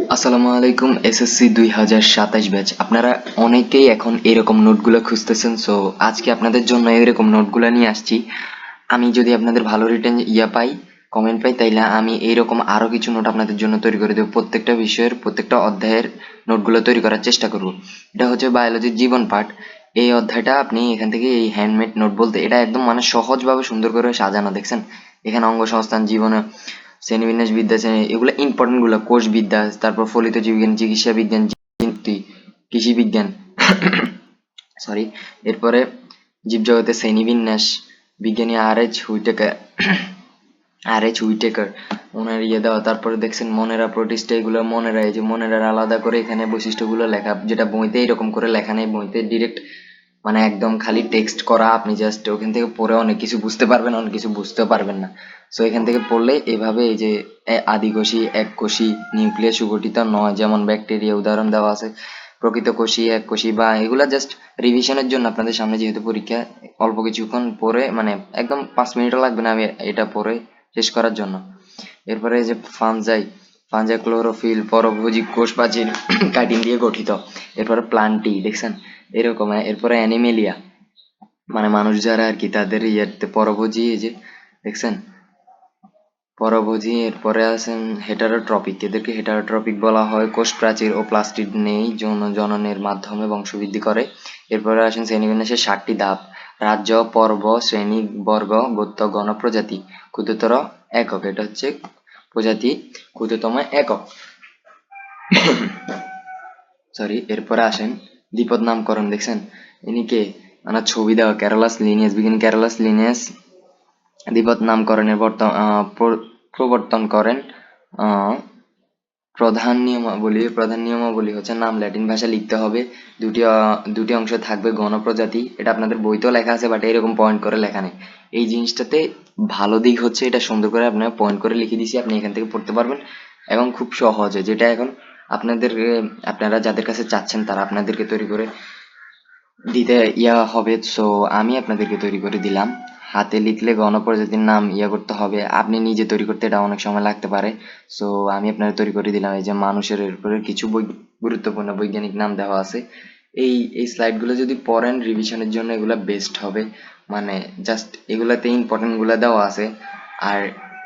আসসালামু আলাইকুম। SSC 2027 batch আপনারা অনেকেই এখন এরকম নোটগুলো খুঁজতেছেন। সো আজকে আপনাদের জন্য এরকম নোটগুলো নিয়ে আসছি। আমি যদি আপনাদের ভালো রিটেন পাই, কমেন্ট পাই, তাইলে আমি এইরকম আরো কিছু নোট আপনাদের জন্য তৈরি করে দেবো। প্রত্যেকটা বিষয়ের প্রত্যেকটা অধ্যায়ের নোটগুলো তৈরি করার চেষ্টা করব। এটা হচ্ছে বায়োলজির জীবন পাঠ। এই অধ্যায়টা আপনি এখান থেকে এই হ্যান্ডমেড নোট বলতে এটা একদম মানে সহজভাবে সুন্দর করে সাজানো, দেখছেন এখানে অঙ্গ সংস্থান, জীবনে শ্রেণীবিন্যাস বিদ্যা, এগুলো ইম্পর্টেন্ট গুলো, কোষ বিদ্যা, তারপর ফলিত জীববিজ্ঞান, চিকিৎসা বিজ্ঞান, কৃষি বিজ্ঞান, সরি, এরপরে জীবজগতের শ্রেণীবিন্যাস, বিজ্ঞানী আর এইচ হুইটেকার ওনার দেওয়া। তারপরে দেখছেন মনেরা প্রোটিস্টা, এগুলো মনেরা, এই যে মনেরার আলাদা করে এখানে বৈশিষ্ট্যগুলো লেখা, যেটা বইতে এরকম করে লেখা নেই, বইতে ডিরেক্ট মানে একদম খালি টেক্সট করা, আপনি জাস্ট ওখান থেকে পড়ে অনেক কিছু বুঝতে পারবেন, অনেক কিছু বুঝতেও পারবেন না। সো এখান থেকে পড়লে এভাবে এই যে আদিকোষী, এককোষী, নিউক্লিয়াস সুগঠিত নয়, যেমন ব্যাকটেরিয়া উদাহরণ দেওয়া আছে, প্রকৃত কোষী, এককোষী, বা এগুলা জাস্ট রিভিশনের জন্য আপনাদের সামনে যেহেতু পরীক্ষা, অল্প কিছুক্ষণ পরে মানে একদম 5 মিনিটও লাগবে না আমি এটা পরে শেষ করার জন্য। এরপরে এই যে ফানজাই, ফানজাই ক্লোরোফিল, পরভোজী কোষ প্রাচীর কাইটিন দিয়ে গঠিত। এরপরে প্লান্টি, দেখছেন এরকম। এরপরে অ্যানিমেলিয়া, মানে মানুষ যারা আর কি, তাদের ইয়েতে পরভোজী, এই যে দেখছেন পরভোজী। এরপরে আছেন হেটারোট্রপিক, এদেরকে হেটারোট্রপিক বলা হয়। কোষ প্রাচীর ও প্লাস্টিড নেই, যৌন জননের মাধ্যমে বংশবৃদ্ধি করে। এরপরে আসেন শ্রেণীবিন্যাসের 7টি ধাপ: রাজ্য, পর্ব, শ্রেণী, বর্গ, গোত্র, গণ, প্রজাতি, ক্ষুদ্রতর একক। এটা হচ্ছে প্রজাতি, ক্ষুদ্রতম একক, সরি। এরপরে আসেন দ্বিপদ নামকরণ, দেখছেন ইনি কে, ওনার ছবি দেওয়া, ক্যারোলাস লিনিয়াস, বিজ্ঞানী ক্যারোলাস লিনিয়াস দ্বিপদ নামকরণের প্রবর্তন করেন। আহ, প্রধান নিয়মাবলী হচ্ছে নাম ল্যাটিন ভাষায় লিখতে হবে, দুটি অংশ থাকবে, গণপ্রজাতি, এটা আপনাদের বইতেও লেখা আছে, বাট এরকম পয়েন্ট করে লেখা নেই। এই জিনিসটাতে ভালো দিক হচ্ছে এটা সুন্দর করে আপনারা পয়েন্ট করে লিখে দিছি, আপনি এখান থেকে পড়তে পারবেন এবং খুব সহজে, যেটা এখন আপনাদের আপনারা যাদের কাছে চাচ্ছেন তারা আপনাদেরকে তৈরি করে দিতে হবে। সো আমি আপনাদেরকে তৈরি করে দিলাম। হাতে লিখলে গণপ্রজাতির নাম করতে হবে, আপনি নিজে তৈরি করতে এটা অনেক সময় লাগতে পারে। সো আমি আপনাদের তৈরি করে দিলাম। এই যে মানুষের এরপরে কিছু গুরুত্বপূর্ণ বৈজ্ঞানিক নাম দেওয়া আছে। এই স্লাইডগুলো যদি পড়েন রিভিশনের জন্য এগুলা বেস্ট হবে। মানে জাস্ট এগুলাতে ইম্পর্টেন্ট গুলা দেওয়া আছে। আর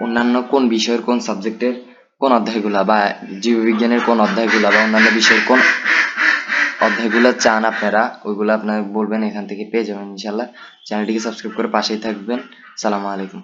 অন্যান্য কোন বিষয়ের কোন সাবজেক্টের কোন অধ্যায়গুলা, বা জীববিজ্ঞানের কোন অধ্যায়গুলা, বা অন্যান্য বিষয়ের কোন অধ্যায়গুলো চান আপনারা, ওইগুলো আপনারা বলবেন, এখান থেকে পেয়ে যাবেন ইনশাল্লাহ। চ্যানেলটিকে সাবস্ক্রাইব করে পাশেই থাকবেন। সালামু আলাইকুম।